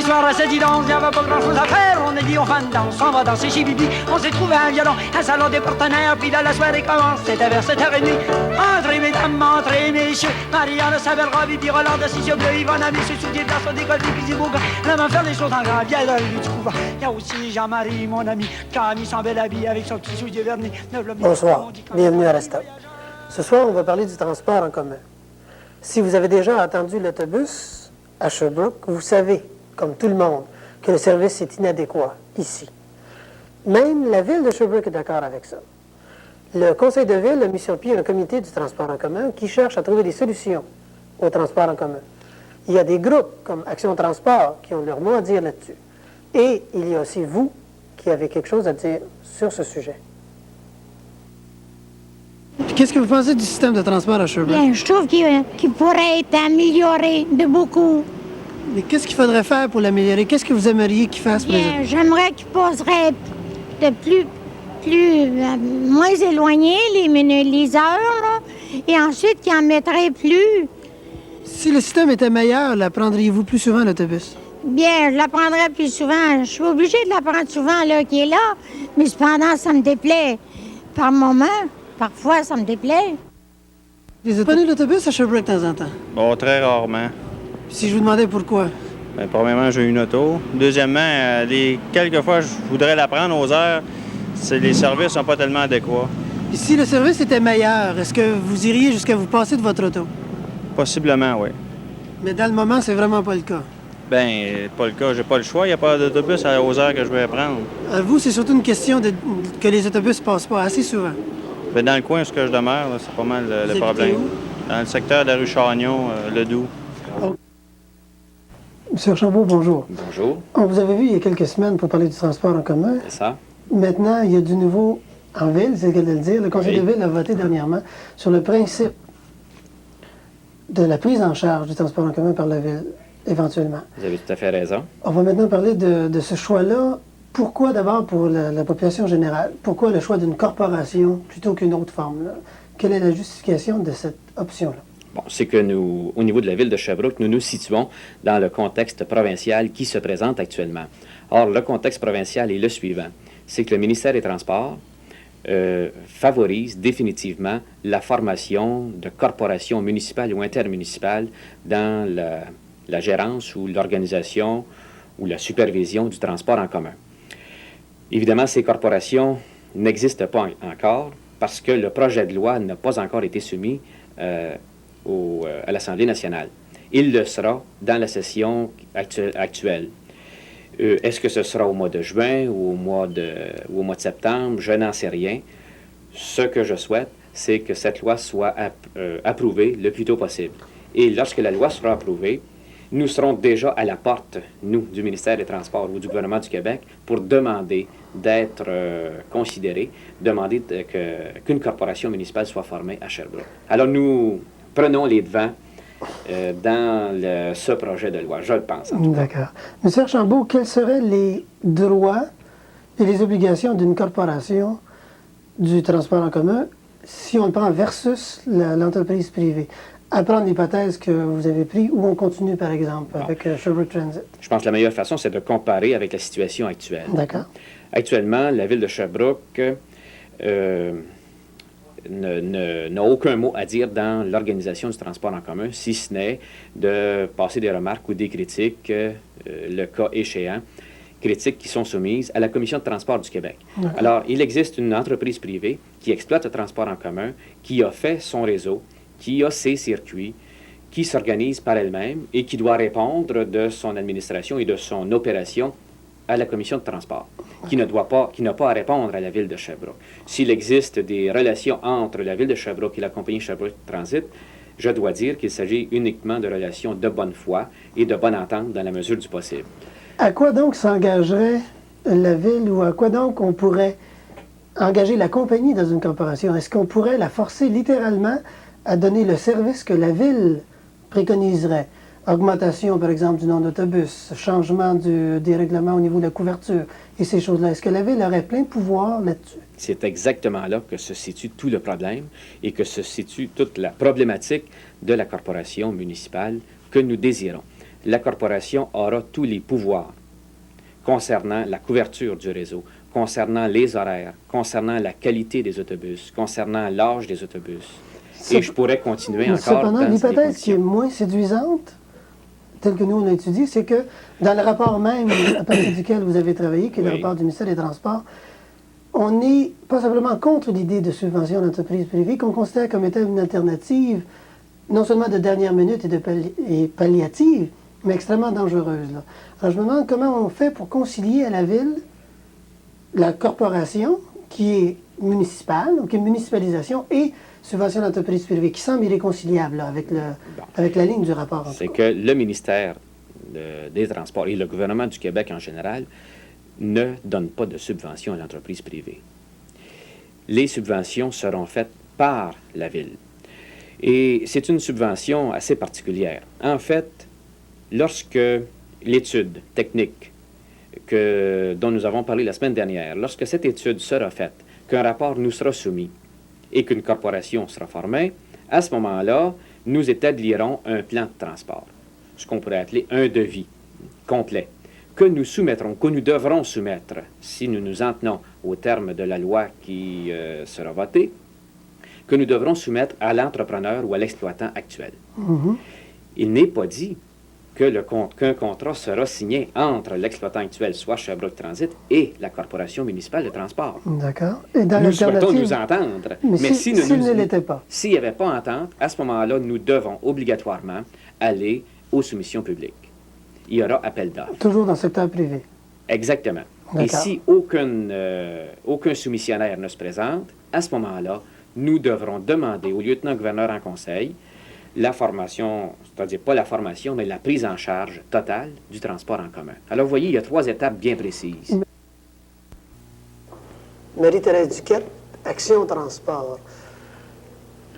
Samedi soir à cette danse, y avait pas grand chose à faire. On a dit on va danse, on va danser chez Bibi. On s'est trouvé un violon, un salon des partenaires. Puis là la soirée commence, c'était vers 7h30. Entrez mesdames, entrez messieurs. Marianne, Sabelle, Bibi, Roland, Cicio Bleu, Yvonne, Ami, ses souliers blancs, son décolleté, puis Zibouga. La main faire les choses en grand, bien là, du couvent. Il y a aussi Jean-Marie, mon ami, qui a mis son bel habit avec son petit soulier vernis. Bonsoir, bienvenue à la stop. Ce soir, on va parler du transport en commun. Si vous avez déjà entendu l'autobus à Sherbrooke, vous savez, comme tout le monde, que le service est inadéquat ici. Même la ville de Sherbrooke est d'accord avec ça. Le conseil de ville a mis sur pied un comité du transport en commun qui cherche à trouver des solutions au transport en commun. Il y a des groupes comme Action Transport qui ont leur mot à dire là-dessus. Et il y a aussi vous qui avez quelque chose à dire sur ce sujet. Qu'est-ce que vous pensez du système de transport à Sherbrooke? Bien, je trouve qu'il pourrait être amélioré de beaucoup. Mais qu'est-ce qu'il faudrait faire pour l'améliorer? Qu'est-ce que vous aimeriez qu'il fasse? Bien, j'aimerais qu'il poserait de moins éloigné les heures, là, et ensuite qu'il en mettrait plus. Si le système était meilleur, la prendriez-vous plus souvent, l'autobus? Bien, je la prendrais plus souvent. Je suis obligée de la prendre souvent, là, qui est là, mais cependant, ça me déplaît. Par moment, parfois, ça me déplaît. Vous prenez l'autobus à Sherbrooke de temps en temps? Bon, très rarement. Si je vous demandais pourquoi? Bien, premièrement, j'ai une auto. Deuxièmement, les quelques fois, je voudrais la prendre aux heures, les services sont pas tellement adéquats. Et si le service était meilleur, est-ce que vous iriez jusqu'à vous passer de votre auto? Possiblement, oui. Mais dans le moment, c'est vraiment pas le cas. Bien, pas le cas. J'ai pas le choix. Il n'y a pas d'autobus aux heures que je vais prendre. Vous, c'est surtout une question que les autobus passent pas assez souvent. Bien, dans le coin où je demeure, là, c'est pas mal le problème. Où? Dans le secteur de la rue Chagnon, le Doubs. Oh. Monsieur Archambault, bonjour. Bonjour. On vous avait vu il y a quelques semaines pour parler du transport en commun. C'est ça. Maintenant, il y a du nouveau en ville, c'est le cas de le dire. Le conseil de ville a voté dernièrement sur le principe de la prise en charge du transport en commun par la ville, éventuellement. Vous avez tout à fait raison. On va maintenant parler de ce choix-là. Pourquoi d'abord pour la population générale? Pourquoi le choix d'une corporation plutôt qu'une autre forme, là? Quelle est la justification de cette option-là? Bon, c'est que nous, au niveau de la ville de Sherbrooke, nous nous situons dans le contexte provincial qui se présente actuellement. Or, le contexte provincial est le suivant. C'est que le ministère des Transports favorise définitivement la formation de corporations municipales ou intermunicipales dans la gérance ou l'organisation ou la supervision du transport en commun. Évidemment, ces corporations n'existent pas encore parce que le projet de loi n'a pas encore été soumis à l'Assemblée nationale. Il le sera dans la session actuelle. Est-ce que ce sera au mois de juin ou au mois de septembre? Je n'en sais rien. Ce que je souhaite, c'est que cette loi soit approuvée le plus tôt possible. Et lorsque la loi sera approuvée, nous serons déjà à la porte, nous, du ministère des Transports ou du gouvernement du Québec, pour demander d'être considérés, demander qu'une corporation municipale soit formée à Sherbrooke. Alors nous prenons les devants dans ce projet de loi, je le pense. D'accord. Monsieur Archambault, quels seraient les droits et les obligations d'une corporation du transport en commun si on le prend versus l'entreprise privée? À prendre l'hypothèse que vous avez pris, où on continue, par exemple, avec Sherbrooke Transit. Je pense que la meilleure façon, c'est de comparer avec la situation actuelle. D'accord. Actuellement, la ville de Sherbrooke n'a aucun mot à dire dans l'organisation du transport en commun, si ce n'est de passer des remarques ou des critiques, le cas échéant, critiques qui sont soumises à la Commission de transport du Québec. D'accord. Alors, il existe une entreprise privée qui exploite le transport en commun, qui a fait son réseau, qui a ses circuits, qui s'organise par elle-même et qui doit répondre de son administration et de son opération à la Commission de transport, qui n'a pas à répondre à la ville de Sherbrooke. S'il existe des relations entre la ville de Sherbrooke et la compagnie Sherbrooke Transit, je dois dire qu'il s'agit uniquement de relations de bonne foi et de bonne entente dans la mesure du possible. À quoi donc s'engagerait la ville ou à quoi donc on pourrait engager la compagnie dans une corporation? Est-ce qu'on pourrait la forcer littéralement à donner le service que la ville préconiserait? Augmentation, par exemple, du nombre d'autobus, changement des règlements au niveau de la couverture et ces choses-là. Est-ce que la ville aurait plein de pouvoir là-dessus? C'est exactement là que se situe tout le problème et que se situe toute la problématique de la corporation municipale que nous désirons. la corporation aura tous les pouvoirs concernant la couverture du réseau, concernant les horaires, concernant la qualité des autobus, concernant l'âge des autobus. Et je pourrais continuer encore. Cependant, dans l'hypothèse ces qui est moins séduisante, telle que nous on a étudié, c'est que dans le rapport même à partir duquel vous avez travaillé, qui est le Oui. rapport du ministère des Transports, on n'est pas simplement contre l'idée de subvention d'entreprises privées, qu'on considère comme étant une alternative, non seulement de dernière minute et palliative, mais extrêmement dangereuse. Là. Alors je me demande comment on fait pour concilier à la ville la corporation qui est municipale, donc une municipalisation, et subvention d'entreprise privée, qui semble irréconciliable là, avec la ligne du rapport. C'est que le ministère des Transports et le gouvernement du Québec en général ne donnent pas de subventions à l'entreprise privée. Les subventions seront faites par la ville. Et c'est une subvention assez particulière. En fait, lorsque l'étude technique dont nous avons parlé la semaine dernière, lorsque cette étude sera faite, qu'un rapport nous sera soumis et qu'une corporation sera formée, à ce moment-là, nous établirons un plan de transport, ce qu'on pourrait appeler un devis complet, que nous soumettrons, que nous devrons soumettre, si nous nous en tenons au terme de la loi qui sera votée, que nous devrons soumettre à l'entrepreneur ou à l'exploitant actuel. Il n'est pas dit qu'un contrat sera signé entre l'exploitant actuel, soit Sherbrooke Transit, et la Corporation municipale de transport. D'accord. Et dans Nous souhaitons l'alternative... nous entendre, Mais mais s'il ne l'était pas. s'il n'y avait pas entente, à ce moment-là, nous devons obligatoirement aller aux soumissions publiques. Il y aura appel d'offres. Toujours dans le secteur privé. Exactement. Et D'accord. si aucun soumissionnaire ne se présente, à ce moment-là, nous devrons demander au lieutenant-gouverneur en conseil la formation, c'est-à-dire pas la formation, mais la prise en charge totale du transport en commun. Alors, vous voyez, il y a 3 étapes bien précises. Marie-Thérèse Duquette, Action Transport.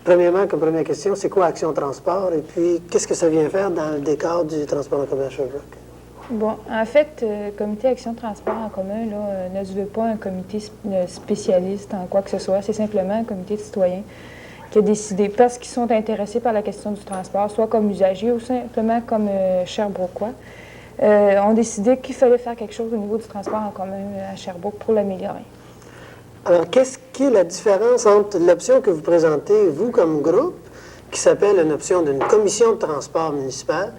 Premièrement, comme première question, c'est quoi Action Transport? Et puis, qu'est-ce que ça vient faire dans le décor du transport en commun à Sherbrooke? Bon, en fait, le comité Action Transport en commun là, ne se veut pas un comité spécialiste en quoi que ce soit. C'est simplement un comité de citoyens qui a décidé, parce qu'ils sont intéressés par la question du transport, soit comme usagers ou simplement comme Sherbrookeois, ont décidé qu'il fallait faire quelque chose au niveau du transport en commun à Sherbrooke pour l'améliorer. Alors, qu'est-ce qui est la différence entre l'option que vous présentez, vous, comme groupe, qui s'appelle une option d'une commission de transport municipal,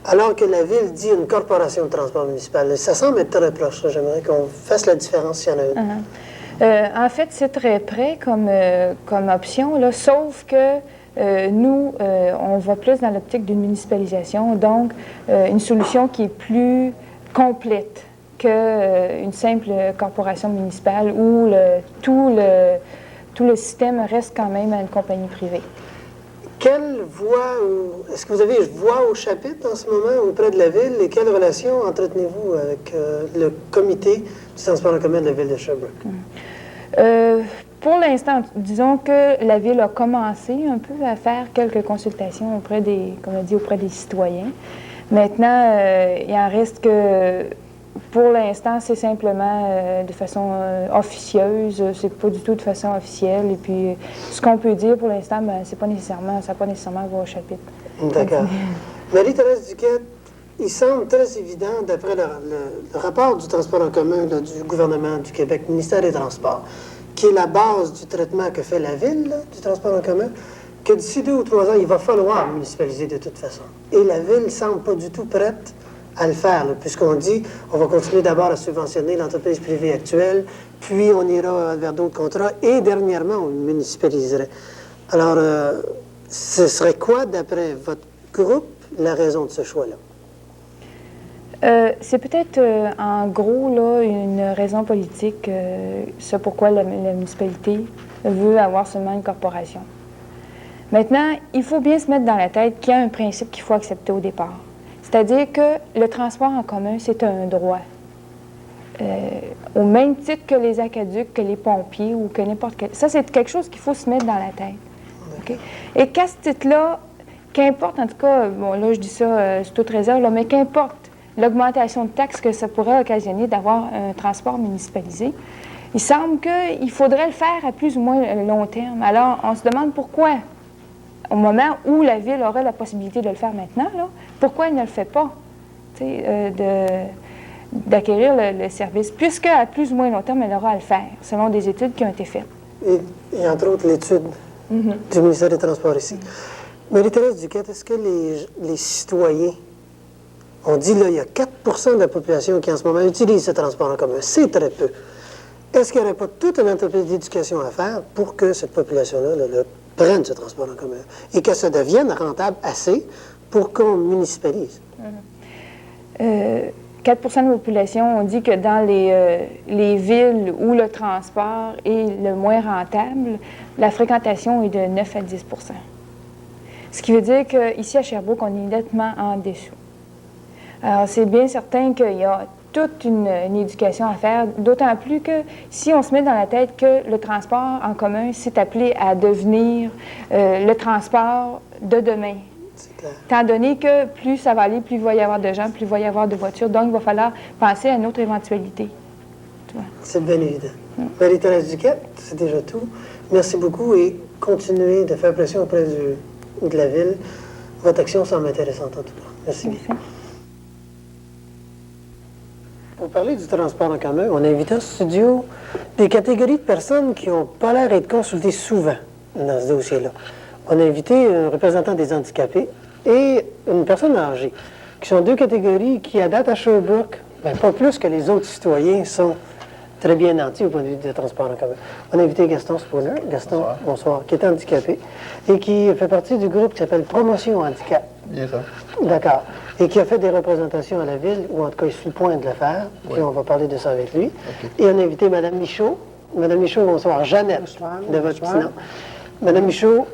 alors que la Ville dit une corporation de transport municipal? Ça semble être très proche, ça. J'aimerais qu'on fasse la différence s'il y en a une. En fait, c'est très près comme option, là, sauf que nous, on va plus dans l'optique d'une municipalisation, donc une solution qui est plus complète qu'une simple corporation municipale où tout le système reste quand même à une compagnie privée. Quelle voix, est-ce que vous avez voix au chapitre en ce moment auprès de la Ville et quelle relation entretenez-vous avec le comité du transport en commun de la Ville de Sherbrooke? Pour l'instant, disons que la Ville a commencé un peu à faire quelques consultations auprès des, comme on dit, auprès des citoyens. Maintenant, il en reste que, pour l'instant, c'est simplement de façon officieuse, c'est pas du tout de façon officielle. Et puis, ce qu'on peut dire pour l'instant, ben, ça n'a pas nécessairement voix au chapitre. D'accord. Marie-Thérèse Duquette, il semble très évident, d'après le rapport du transport en commun là, du gouvernement du Québec, ministère des Transports, qui est la base du traitement que fait la Ville là, du transport en commun, que d'ici 2 ou 3 ans, il va falloir municipaliser de toute façon. Et la Ville ne semble pas du tout prête à le faire, puisqu'on dit on va continuer d'abord à subventionner l'entreprise privée actuelle, puis on ira vers d'autres contrats, et dernièrement, on municipaliserait. Alors, ce serait quoi, d'après votre groupe, la raison de ce choix-là? C'est peut-être, en gros, là, une raison politique, c'est pourquoi la municipalité veut avoir seulement une corporation. Maintenant, il faut bien se mettre dans la tête qu'il y a un principe qu'il faut accepter au départ. C'est-à-dire que le transport en commun, c'est un droit. Au même titre que les aqueducs, que les pompiers ou que n'importe quel... Ça, c'est quelque chose qu'il faut se mettre dans la tête. Okay? Et qu'à ce titre-là, qu'importe, en tout cas, bon, là, je dis ça sous toute réserve, là, mais qu'importe l'augmentation de taxes que ça pourrait occasionner d'avoir un transport municipalisé, il semble qu'il faudrait le faire à plus ou moins long terme. Alors, on se demande pourquoi, au moment où la Ville aurait la possibilité de le faire maintenant, là, pourquoi elle ne le fait pas? tu sais, d'acquérir le service, puisqu'à plus ou moins long terme, elle aura à le faire, selon des études qui ont été faites. Et entre autres, l'étude du ministère des Transports ici. Marie-Thérèse Duquette, est-ce que les citoyens, on dit là, il y a 4 de la population qui en ce moment utilise ce transport en commun, c'est très peu. Est-ce qu'il n'y aurait pas toute une entreprise d'éducation à faire pour que cette population-là prenne ce transport en commun et que ça devienne rentable assez pour qu'on municipalise? 4 de la population, on dit que dans les villes où le transport est le moins rentable, la fréquentation est de 9 à 10 Ce qui veut dire qu'ici à Sherbrooke, on est nettement en dessous. Alors, c'est bien certain qu'il y a toute une éducation à faire, d'autant plus que si on se met dans la tête que le transport en commun, c'est appelé à devenir le transport de demain. Étant donné que plus ça va aller, plus il va y avoir de gens, plus il va y avoir de voitures. Donc, il va falloir penser à une autre éventualité. C'est bien évident. Marie-Thérèse Duquette, c'est déjà tout. Merci beaucoup et continuez de faire pression auprès de la Ville. Votre action semble intéressante en tout cas. Merci bien. Pour parler du transport en commun, on a invité en studio des catégories de personnes qui n'ont pas l'air d'être consultées souvent dans ce dossier-là. On a invité un représentant des handicapés et une personne âgée, qui sont deux catégories qui, à date à Sherbrooke, pas plus que les autres citoyens, sont très bien nantis au point de vue des transports en commun. On a invité Gaston Spooner, Gaston, bonsoir, qui est handicapé et qui fait partie du groupe qui s'appelle Promotion Handicap. Bien ça. D'accord. Et qui a fait des représentations à la Ville, ou en tout cas, il suit le point de le faire, puis on va parler de ça avec lui. Okay. Et on a invité Mme Michaud. Mme Michaud, bonsoir. Jeannette, de votre petit nom. Mme Michaud,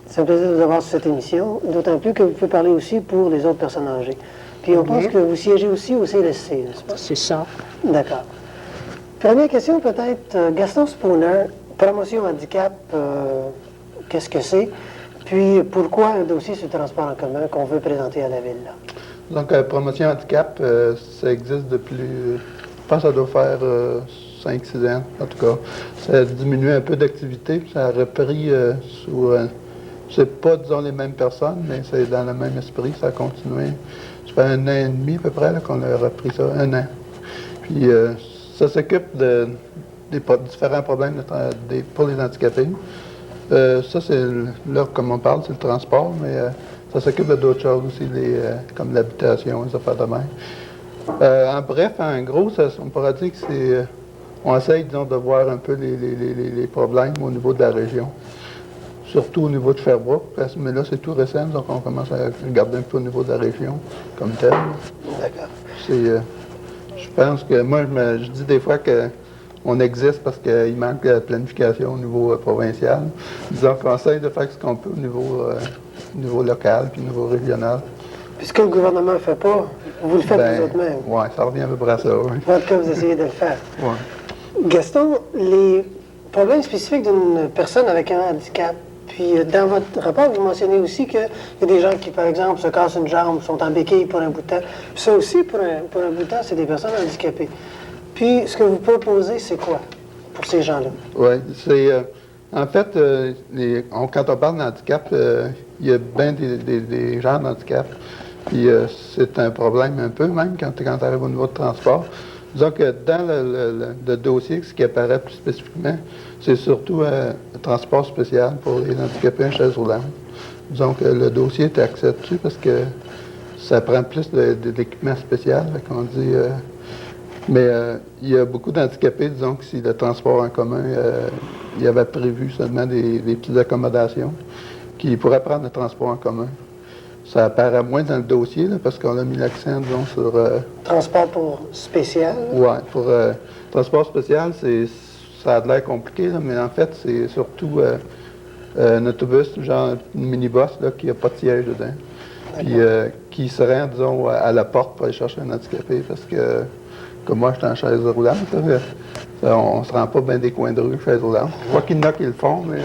c'est un plaisir de vous avoir sur cette émission, d'autant plus que vous pouvez parler aussi pour les autres personnes âgées. Puis on pense que vous siégez aussi au CLSC, n'est-ce pas? C'est ça. D'accord. Première question peut-être, Gaston Spooner, Promotion Handicap, qu'est-ce que c'est? Puis pourquoi un dossier sur le transport en commun qu'on veut présenter à la Ville, là? Donc, Promotion Handicap, ça existe depuis, je pense que ça doit faire 5-6 ans, en tout cas. Ça a diminué un peu d'activité, ça a repris sous... c'est pas, disons, les mêmes personnes, mais c'est dans le même esprit, ça a continué. Ça fait 1 an et demi, à peu près, qu'on a repris ça, 1 an. Puis, ça s'occupe des différents problèmes pour les handicapés. Ça, c'est, là, comme on parle, c'est le transport, mais ça s'occupe de d'autres choses aussi, comme l'habitation, les affaires de même. En bref, en gros, on pourrait dire que c'est... on essaye, disons, de voir un peu les problèmes au niveau de la région. Surtout au niveau de Sherbrooke, mais là, c'est tout récent, donc on commence à regarder un peu au niveau de la région comme tel. D'accord. Je pense que moi, je dis des fois que on existe parce qu'il manque de planification au niveau provincial. Disons qu'on essaye de faire ce qu'on peut au niveau local puis au niveau régional. Puis ce que le gouvernement ne fait pas, vous le faites vous autres même. Oui, ça revient à peu près à ça, oui. En tout cas, vous essayez de le faire. Ouais. Gaston, les problèmes spécifiques d'une personne avec un handicap, puis dans votre rapport, vous mentionnez aussi qu'il y a des gens qui, par exemple, se cassent une jambe, sont en béquille pour un bout de temps. Puis ça aussi, pour un bout de temps, c'est des personnes handicapées. Puis, ce que vous proposez, c'est quoi pour ces gens-là? Oui, c'est... en fait, quand on parle d'handicap, il y a bien des gens d'handicap. Puis, c'est un problème un peu, même, quand tu arrives au niveau de transport. Disons que dans le dossier, ce qui apparaît plus spécifiquement, c'est surtout un transport spécial pour les handicapés en chaise roulante. Disons que le dossier est axé dessus parce que ça prend plus d'équipement spécial, qu'on dit... mais il y a beaucoup d'handicapés, disons que si le transport en commun, il y avait prévu seulement des petites accommodations qui pourraient prendre le transport en commun. Ça apparaît moins dans le dossier, là, parce qu'on a mis l'accent, disons, sur... transport pour spécial? Oui, pour transport spécial, ça a l'air compliqué, là, mais en fait, c'est surtout un autobus, genre une minibus, là, qui n'a pas de siège dedans. Puis qui se rend, disons, à la porte pour aller chercher un handicapé, parce que... Comme moi, j'étais en chaise roulante, on ne se rend pas bien des coins de rue, chaise roulante. Quoi qu'il y en a qui le font, mais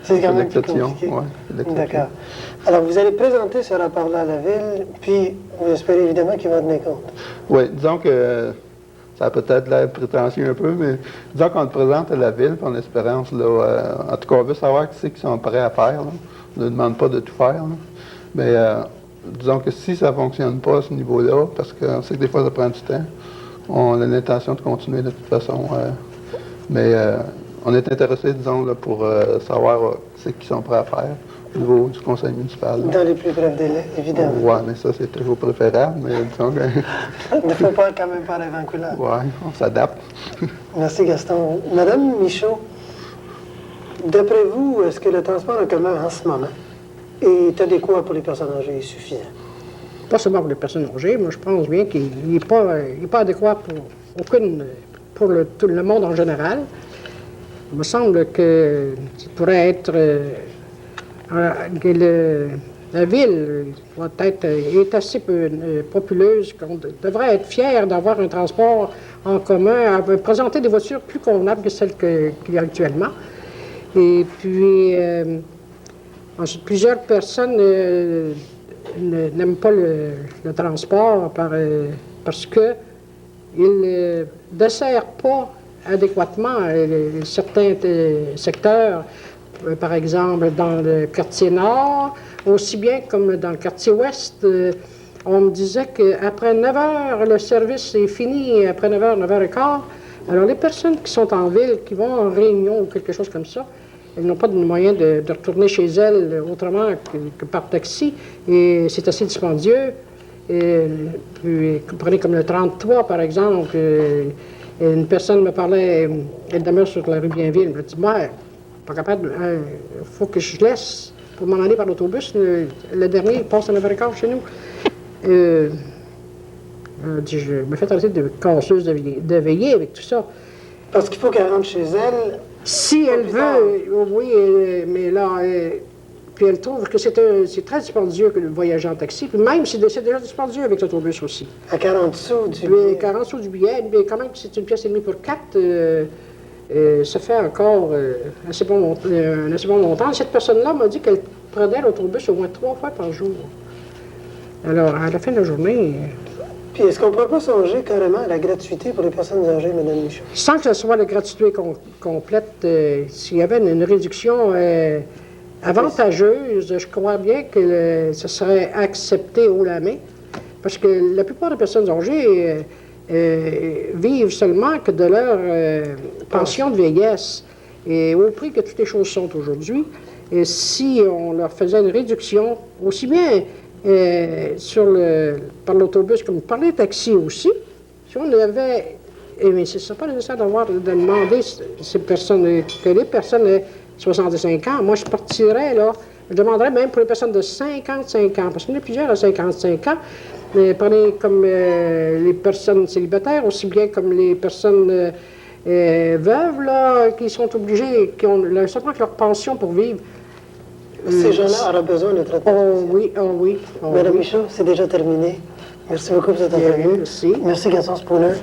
c'est quand même l'exception. Ouais, d'accord. Alors, vous allez présenter ce rapport-là à la Ville, puis vous espérez évidemment qu'il va tenir compte. Oui, disons que ça a peut-être l'air prétentieux un peu, mais disons qu'on le présente à la Ville, puis en espérance, là, en tout cas, on veut savoir qui c'est qu'ils sont prêts à faire. Là. On ne demande pas de tout faire, là. Mais disons que si ça ne fonctionne pas à ce niveau-là, parce qu'on sait que des fois ça prend du temps, on a l'intention de continuer de toute façon. Mais on est intéressé, disons, là, pour savoir ce qu'ils sont prêts à faire au niveau du conseil municipal. Dans les plus brefs délais, évidemment. Oui, mais ça, c'est toujours préférable. Mais disons que... Il ne faut pas quand même pas rêver en couleur. Oui, on s'adapte. Merci, Gaston. Madame Michaud, d'après vous, est-ce que le transport en commun en ce moment est adéquat pour les personnes âgées et suffisant? Pas seulement pour les personnes âgées, moi je pense bien qu'il n'est pas adéquat pour tout le monde en général. Il me semble que ça pourrait être que la ville est assez populeuse qu'on devrait être fier d'avoir un transport en commun, présenter des voitures plus convenables que celles qu'il y a actuellement. Et puis, ensuite, plusieurs personnes n'aiment pas le transport parce qu'il ne dessert pas adéquatement certains secteurs. Par exemple, dans le quartier nord, aussi bien comme dans le quartier ouest, on me disait qu'après 9 heures, le service est fini, après 9 heures, 9 h 15. Alors, les personnes qui sont en ville, qui vont en réunion ou quelque chose comme ça, elles n'ont pas de moyen de retourner chez elles autrement que par taxi, et c'est assez dispendieux. Puis, prenez comme le 33, par exemple, une personne me parlait, elle demeure sur la rue Bienville, elle me dit, pas capable, il faut que je laisse pour m'en aller par l'autobus. Le dernier, il passe à 9h15 chez nous. Je me fais traiter de casseuse de veiller avec tout ça. Parce qu'il faut qu'elle rentre chez elle. Si elle veut, oui, mais là, puis elle trouve que c'est très dispendieux que de voyager en taxi, puis même c'est déjà dispendieux avec l'autobus aussi. À 40 sous du billet. 40 sous du billet, mais quand même, c'est une pièce et demie pour 4. Ça fait encore un assez bon montant. Cette personne-là m'a dit qu'elle prenait l'autobus au moins 3 fois par jour. Alors, à la fin de la journée... Puis, est-ce qu'on ne pourrait pas songer carrément à la gratuité pour les personnes âgées, Mme Michaud? Sans que ce soit la gratuité complète, s'il y avait une réduction avantageuse, je crois bien que ce serait accepté haut la main. Parce que la plupart des personnes âgées... vivent seulement que de leur pension de vieillesse. Et au prix que toutes les choses sont aujourd'hui, si on leur faisait une réduction, aussi bien par l'autobus comme par les taxis aussi, si on avait... Mais ce ne serait pas nécessaire de demander que les personnes de 65 ans, moi je partirais là, je demanderais même pour les personnes de 55 ans, parce qu'il y en a plusieurs à 55 ans, prenez comme les personnes célibataires, aussi bien comme les personnes veuves, là, qui sont obligées, qui ont simplement que leur pension pour vivre. Ces gens-là auraient besoin de traitement. Oh oui. Madame Michaud, c'est déjà terminé. Merci beaucoup pour cette interview. Merci. Merci, Gaston Spooner.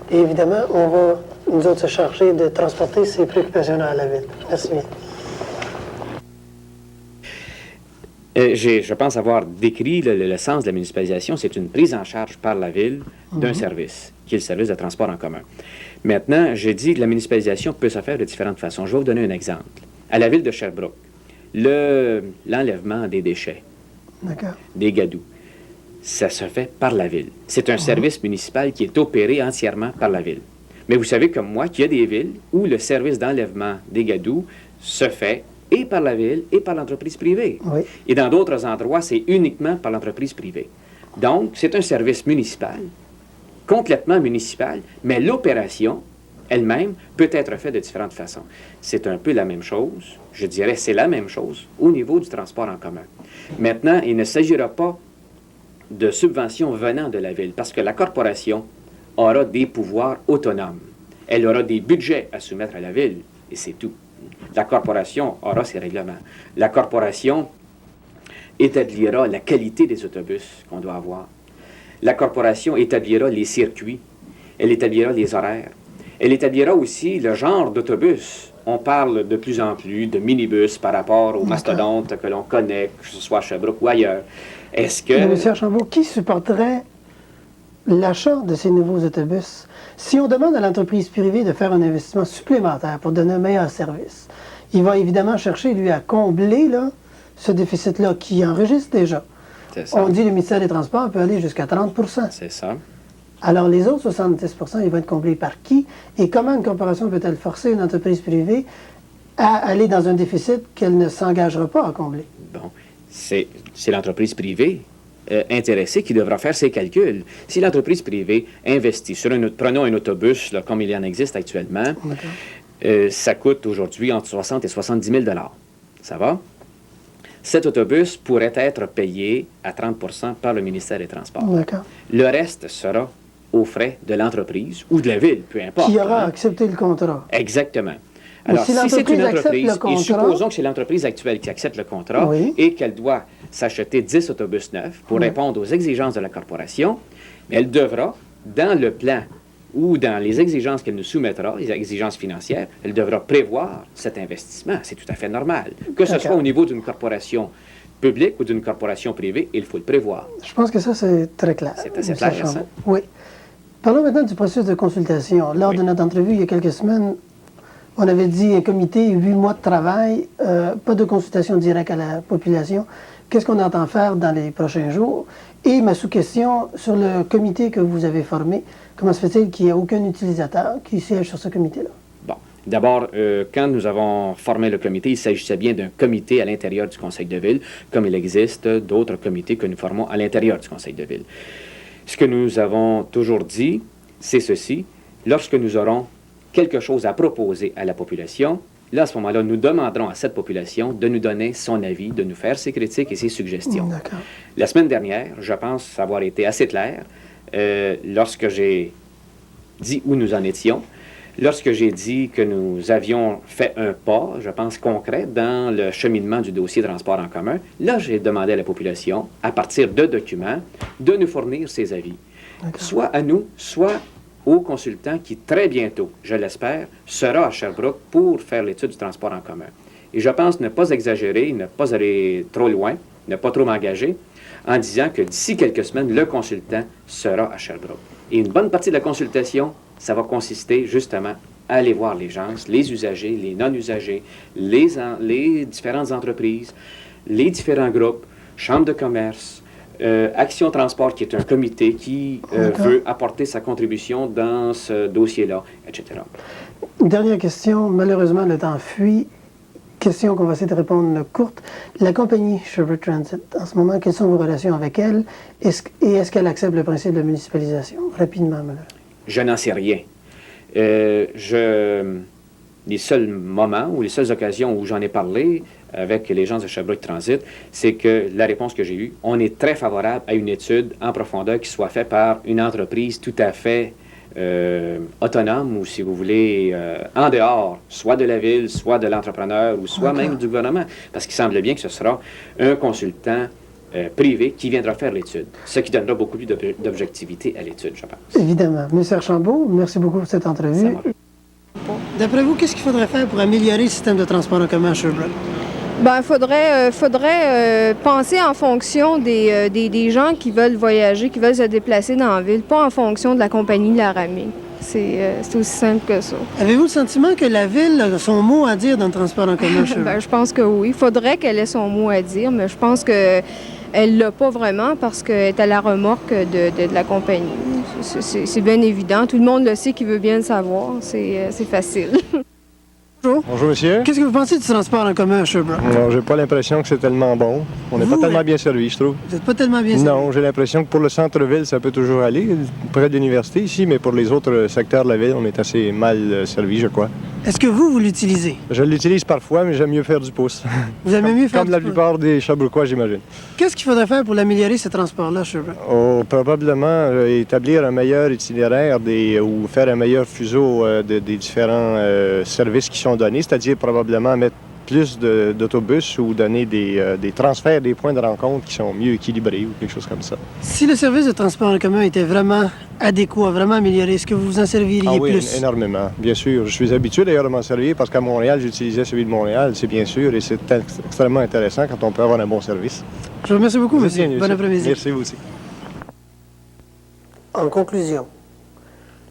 Et évidemment, on va, nous autres, se charger de transporter ces préoccupations-là à la ville. Merci bien. Je pense avoir décrit le sens de la municipalisation. C'est une prise en charge par la ville d'un service, qui est le service de transport en commun. Maintenant, j'ai dit que la municipalisation peut se faire de différentes façons. Je vais vous donner un exemple. À la ville de Sherbrooke, l'enlèvement des déchets, des gadous, ça se fait par la ville. C'est un service municipal qui est opéré entièrement par la ville. Mais vous savez comme moi qu'il y a des villes où le service d'enlèvement des gadous se fait et par la ville et par l'entreprise privée. Oui. Et dans d'autres endroits, c'est uniquement par l'entreprise privée. Donc, c'est un service municipal, complètement municipal, mais l'opération elle-même peut être faite de différentes façons. C'est un peu la même chose, je dirais c'est la même chose au niveau du transport en commun. Maintenant, il ne s'agira pas de subventions venant de la ville, parce que la corporation aura des pouvoirs autonomes. Elle aura des budgets à soumettre à la ville, et c'est tout. La corporation aura ses règlements. La corporation établira la qualité des autobus qu'on doit avoir. La corporation établira les circuits. Elle établira les horaires. Elle établira aussi le genre d'autobus. On parle de plus en plus de minibus par rapport aux mastodontes que l'on connaît, que ce soit à Sherbrooke ou ailleurs. Est-ce que... Monsieur Archambault, qui supporterait l'achat de ces nouveaux autobus? Si on demande à l'entreprise privée de faire un investissement supplémentaire pour donner un meilleur service, il va évidemment chercher, lui, à combler là, ce déficit-là qui enregistre déjà. C'est ça. On dit que le ministère des Transports peut aller jusqu'à 30 %. C'est ça. Alors, les autres 70 % ils vont être comblés par qui? Et comment une corporation peut-elle forcer une entreprise privée à aller dans un déficit qu'elle ne s'engagera pas à combler? Bon, c'est l'entreprise privée intéressée qui devra faire ses calculs. Si l'entreprise privée investit sur prenons un autobus, là, comme il y en existe actuellement, ça coûte aujourd'hui entre 60 et 70 000 $. Ça va? Cet autobus pourrait être payé à 30 % par le ministère des Transports. D'accord. Le reste sera aux frais de l'entreprise ou de la ville, peu importe. Qui aura hein. accepté le contrat. Exactement. Mais Alors, si si c'est une l'entreprise accepte entreprise, le contrat- et supposons que c'est l'entreprise actuelle qui accepte le contrat Oui. et qu'elle doit s'acheter 10 autobus neufs pour Oui. répondre aux exigences de la corporation, mais elle devra, dans le plan ou dans les exigences qu'elle nous soumettra, les exigences financières, elle devra prévoir cet investissement. C'est tout à fait normal. Que ce D'accord. soit au niveau d'une corporation publique ou d'une corporation privée, il faut le prévoir. Je pense que ça, c'est très clair. C'est assez M. clair, Archambault. ça. Oui. Parlons maintenant du processus de consultation. Lors Oui. de notre entrevue, il y a quelques semaines, on avait dit un comité, 8 mois de travail, pas de consultation directe à la population. Qu'est-ce qu'on entend faire dans les prochains jours? Et ma sous-question, sur le comité que vous avez formé, comment se fait-il qu'il n'y ait aucun utilisateur qui siège sur ce comité-là? Bon. D'abord, quand nous avons formé le comité, il s'agissait bien d'un comité à l'intérieur du conseil de ville, comme il existe d'autres comités que nous formons à l'intérieur du conseil de ville. Ce que nous avons toujours dit, c'est ceci. Lorsque nous aurons quelque chose à proposer à la population, là, à ce moment-là, nous demanderons à cette population de nous donner son avis, de nous faire ses critiques et ses suggestions. D'accord. La semaine dernière, je pense avoir été assez clair lorsque j'ai dit où nous en étions, lorsque j'ai dit que nous avions fait un pas, je pense, concret dans le cheminement du dossier transport en commun. Là, j'ai demandé à la population, à partir de documents, de nous fournir ses avis. Soit à nous, soit au consultant qui, très bientôt, je l'espère, sera à Sherbrooke pour faire l'étude du transport en commun. Et je pense ne pas exagérer, ne pas aller trop loin, ne pas trop m'engager, en disant que d'ici quelques semaines, le consultant sera à Sherbrooke. Et une bonne partie de la consultation, ça va consister justement à aller voir les gens, les usagers, les non-usagers, les différentes entreprises, les différents groupes, chambres de commerce, Action Transport, qui est un comité qui veut apporter sa contribution dans ce dossier-là, etc. Dernière question. Malheureusement, le temps fuit. Question qu'on va essayer de répondre courte. La compagnie Sherbrooke Transit, en ce moment, quelles sont vos relations avec elle? Est-ce qu'elle accepte le principe de municipalisation? Rapidement, madame. Je n'en sais rien. Les seuls moments ou les seules occasions où j'en ai parlé avec les gens de Sherbrooke Transit, c'est que la réponse que j'ai eue, on est très favorable à une étude en profondeur qui soit faite par une entreprise tout à fait autonome ou, si vous voulez, en dehors, soit de la ville, soit de l'entrepreneur ou soit même du gouvernement. Parce qu'il semble bien que ce sera un consultant privé qui viendra faire l'étude, ce qui donnera beaucoup plus d'objectivité à l'étude, je pense. Évidemment. M. Archambault, merci beaucoup pour cette entrevue. D'après vous, qu'est-ce qu'il faudrait faire pour améliorer le système de transport en commun à Sherbrooke? Bien, il faudrait penser en fonction des gens qui veulent voyager, qui veulent se déplacer dans la ville, pas en fonction de la compagnie de la RAMQ. C'est aussi simple que ça. Avez-vous le sentiment que la ville a son mot à dire dans le transport en commun à Sherbrooke? Bien, je pense que oui. Il faudrait qu'elle ait son mot à dire, mais je pense qu'elle ne l'a pas vraiment parce qu'elle est à la remorque de la compagnie. C'est bien évident. Tout le monde le sait qui veut bien le savoir. C'est facile. Bonjour. Bonjour, monsieur. Qu'est-ce que vous pensez du transport en commun à Sherbrooke? Non, j'ai pas l'impression que c'est tellement bon. On n'est pas tellement bien servi, je trouve. Vous n'êtes pas tellement bien servi? Non, j'ai l'impression que pour le centre-ville, ça peut toujours aller, près de l'université ici, mais pour les autres secteurs de la ville, on est assez mal servi, je crois. Est-ce que vous l'utilisez? Je l'utilise parfois, mais j'aime mieux faire du pouce. Vous aimez mieux faire Comme la plupart des Sherbrookeois, j'imagine. Qu'est-ce qu'il faudrait faire pour améliorer ce transport-là à Sherbrooke? Oh, probablement établir un meilleur itinéraire ou faire un meilleur fuseau des différents services qui sont donnés, c'est-à-dire probablement mettre plus d'autobus ou donner des transferts, des points de rencontre qui sont mieux équilibrés ou quelque chose comme ça. Si le service de transport en commun était vraiment adéquat, vraiment amélioré, est-ce que vous vous en serviriez oui, plus? Énormément, bien sûr. Je suis habitué d'ailleurs à m'en servir parce qu'à Montréal, j'utilisais celui de Montréal, c'est bien sûr, et c'est extrêmement intéressant quand on peut avoir un bon service. Je vous remercie beaucoup, monsieur. Bien, Bon après-midi. Merci, vous aussi. En conclusion,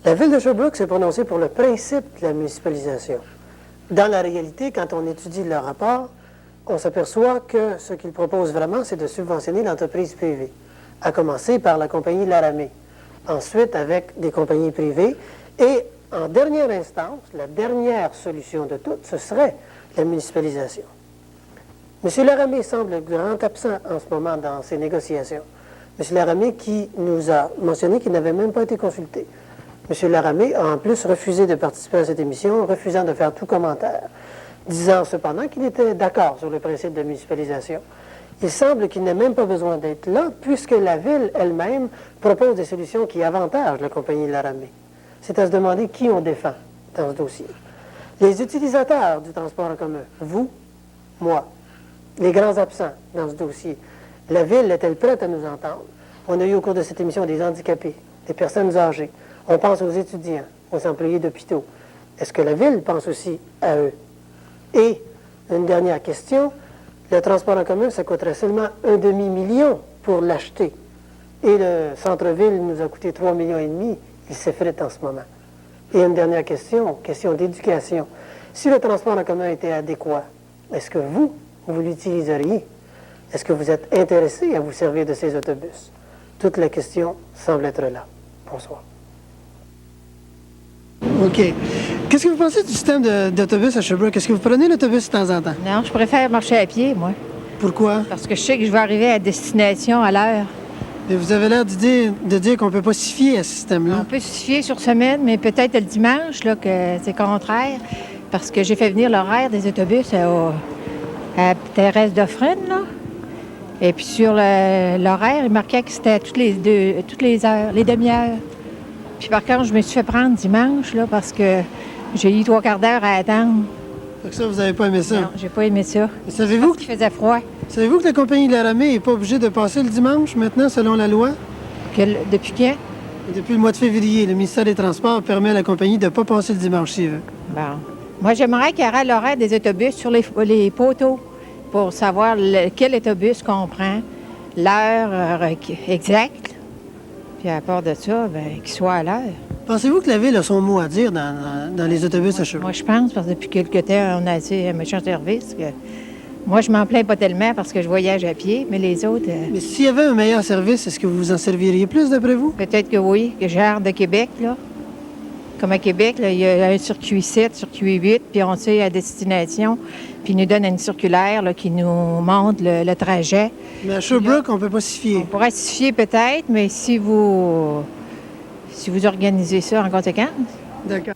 la Ville de Sherbrooke s'est prononcée pour le principe de la municipalisation. Dans la réalité, quand on étudie leur rapport, on s'aperçoit que ce qu'il propose vraiment, c'est de subventionner l'entreprise privée, à commencer par la compagnie Laramie, ensuite avec des compagnies privées, et en dernière instance, la dernière solution de toutes, ce serait la municipalisation. M. Laramie semble le grand absent en ce moment dans ces négociations. M. Laramie qui nous a mentionné qu'il n'avait même pas été consulté. M. Laramie a en plus refusé de participer à cette émission, refusant de faire tout commentaire, disant cependant qu'il était d'accord sur le principe de municipalisation. Il semble qu'il n'ait même pas besoin d'être là, puisque la ville elle-même propose des solutions qui avantagent la compagnie Laramie. C'est à se demander qui on défend dans ce dossier. Les utilisateurs du transport en commun, vous, moi, les grands absents dans ce dossier, la ville est-elle prête à nous entendre? On a eu au cours de cette émission des handicapés, des personnes âgées. On pense aux étudiants, aux employés d'hôpitaux. Est-ce que la ville pense aussi à eux? Et une dernière question, le transport en commun, ça coûterait seulement 1,5 million pour l'acheter. Et le centre-ville nous a coûté 3,5 millions. Il s'effrite en ce moment. Et une dernière question, question d'éducation. Si le transport en commun était adéquat, est-ce que vous l'utiliseriez? Est-ce que vous êtes intéressé à vous servir de ces autobus? Toute la question semble être là. Bonsoir. OK. Qu'est-ce que vous pensez du système d'autobus à Sherbrooke? Est-ce que vous prenez l'autobus de temps en temps? Non, je préfère marcher à pied, moi. Pourquoi? Parce que je sais que je vais arriver à destination à l'heure. Mais vous avez l'air de dire qu'on ne peut pas s'y fier à ce système-là. On peut s'y fier sur semaine, mais peut-être le dimanche, là, que c'est contraire. Parce que j'ai fait venir l'horaire des autobus à Thérèse Dauphren, là. Et puis sur l'horaire, il marquait que c'était toutes les heures, les demi-heures. Puis par contre, je me suis fait prendre dimanche, là, parce que j'ai eu 3/4 d'heure à attendre. Fait que ça, vous n'avez pas aimé ça? Non, j'ai pas aimé ça. Savez-vous qu'il faisait froid? Savez-vous que la compagnie Laramie n'est pas obligée de passer le dimanche maintenant, selon la loi? Depuis quand? Depuis le mois de février, le ministère des Transports permet à la compagnie de ne pas passer le dimanche s'il veut. Bon. Moi, j'aimerais qu'il y ait l'horaire des autobus sur les poteaux pour savoir quel autobus qu'on prend, l'heure exacte. Puis à part de ça, qu'il soit à l'heure. Pensez-vous que la ville a son mot à dire dans les autobus à Sherbrooke? Moi, je pense, parce que depuis quelque temps, on a assez un méchant service. Moi, je m'en plains pas tellement parce que je voyage à pied, mais les autres... Mais s'il y avait un meilleur service, est-ce que vous vous en serviriez plus, d'après vous? Peut-être que oui, que genre de Québec, là. Comme à Québec, là, il y a un circuit 7, circuit 8, puis on sait à destination, puis ils nous donne une circulaire là, qui nous montre le trajet. Mais à Sherbrooke, on ne peut pas s'y fier. On pourrait s'y fier peut-être, mais si vous organisez ça en conséquence. D'accord.